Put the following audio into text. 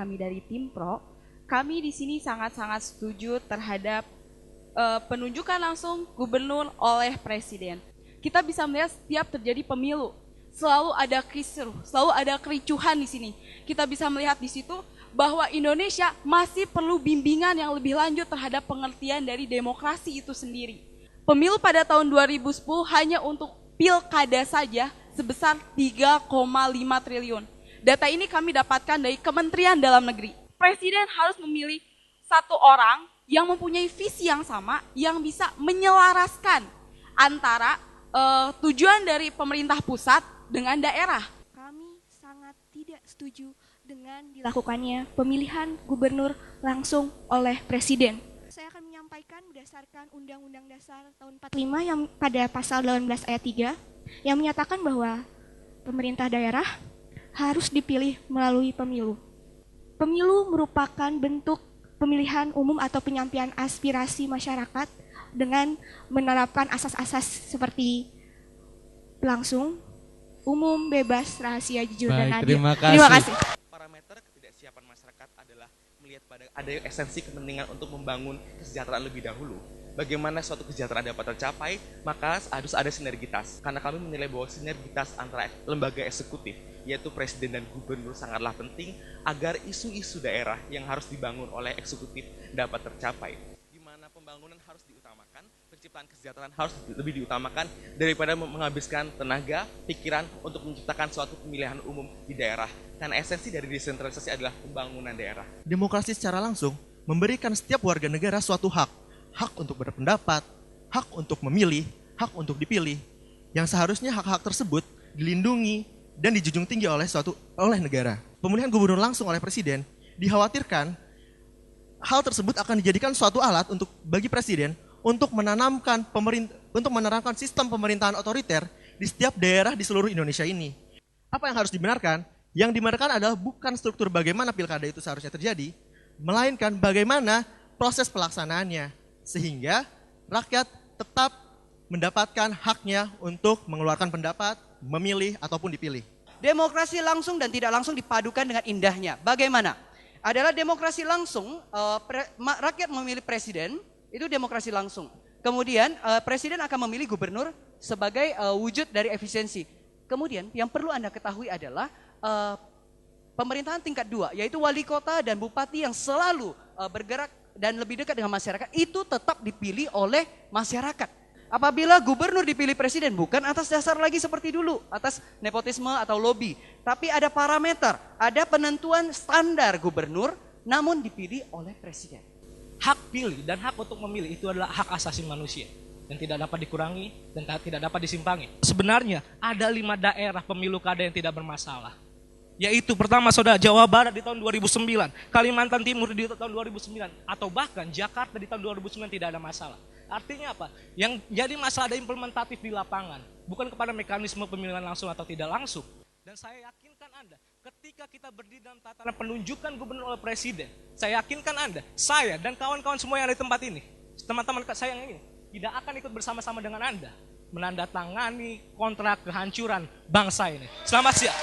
kami dari tim Pro, kami di sini sangat-sangat setuju terhadap penunjukan langsung gubernur oleh presiden. Kita bisa melihat setiap terjadi pemilu, selalu ada kisruh, selalu ada kericuhan di sini. Kita bisa melihat di situ bahwa Indonesia masih perlu bimbingan yang lebih lanjut terhadap pengertian dari demokrasi itu sendiri. Pemilu pada tahun 2010 hanya untuk pilkada saja sebesar 3,5 triliun. Data ini kami dapatkan dari Kementerian Dalam Negeri. Presiden harus memilih satu orang yang mempunyai visi yang sama, yang bisa menyelaraskan antara tujuan dari pemerintah pusat dengan daerah. Kami sangat tidak setuju dengan dilakukannya pemilihan gubernur langsung oleh presiden. Saya akan menyampaikan berdasarkan Undang-Undang Dasar tahun 45 yang pada pasal 18 ayat 3 yang menyatakan bahwa pemerintah daerah harus dipilih melalui pemilu. Pemilu merupakan bentuk pemilihan umum atau penyampaian aspirasi masyarakat dengan menerapkan asas-asas seperti langsung, umum, bebas, rahasia, jujur, dan adil. Terima kasih. Parameter ketidaksiapan masyarakat adalah melihat pada ada esensi kepentingan untuk membangun kesejahteraan lebih dahulu. Bagaimana suatu kesejahteraan dapat tercapai, maka harus ada sinergitas. Karena kami menilai bahwa sinergitas antara lembaga eksekutif, yaitu presiden dan gubernur sangatlah penting agar isu-isu daerah yang harus dibangun oleh eksekutif dapat tercapai. Di mana pembangunan harus diutamakan, penciptaan kesejahteraan harus lebih diutamakan daripada menghabiskan tenaga, pikiran untuk menciptakan suatu pemilihan umum di daerah. Karena esensi dari desentralisasi adalah pembangunan daerah. Demokrasi secara langsung memberikan setiap warga negara suatu hak untuk berpendapat, hak untuk memilih, hak untuk dipilih, yang seharusnya hak-hak tersebut dilindungi dan dijunjung tinggi oleh negara. Pemilihan gubernur langsung oleh presiden dikhawatirkan hal tersebut akan dijadikan suatu alat bagi presiden untuk menerapkan sistem pemerintahan otoriter di setiap daerah di seluruh Indonesia ini. Apa yang harus dibenarkan? Yang dibenarkan adalah bukan struktur bagaimana pilkada itu seharusnya terjadi, melainkan bagaimana proses pelaksanaannya, sehingga rakyat tetap mendapatkan haknya untuk mengeluarkan pendapat, memilih, ataupun dipilih. Demokrasi langsung dan tidak langsung dipadukan dengan indahnya. Bagaimana? Adalah demokrasi langsung, rakyat memilih presiden, itu demokrasi langsung. Kemudian presiden akan memilih gubernur sebagai wujud dari efisiensi. Kemudian yang perlu Anda ketahui adalah pemerintahan tingkat 2, yaitu wali kota dan bupati yang selalu bergerak dan lebih dekat dengan masyarakat, itu tetap dipilih oleh masyarakat. Apabila gubernur dipilih presiden, bukan atas dasar lagi seperti dulu, atas nepotisme atau lobby. Tapi ada parameter, ada penentuan standar gubernur, namun dipilih oleh presiden. Hak pilih dan hak untuk memilih itu adalah hak asasi manusia yang tidak dapat dikurangi dan tidak dapat disimpangi. Sebenarnya ada 5 daerah pemilu kada yang tidak bermasalah. Yaitu pertama saudara, Jawa Barat di tahun 2009, Kalimantan Timur di tahun 2009, atau bahkan Jakarta di tahun 2009 tidak ada masalah. Artinya apa? Yang jadi masalah ada implementatif di lapangan, bukan kepada mekanisme pemilihan langsung atau tidak langsung. Dan saya yakinkan Anda, ketika kita berdiri dalam tatanan penunjukan gubernur oleh presiden, saya yakinkan Anda, saya dan kawan-kawan semua yang ada di tempat ini, teman-teman saya yang ini, tidak akan ikut bersama-sama dengan Anda menandatangani kontrak kehancuran bangsa ini. Selamat siang.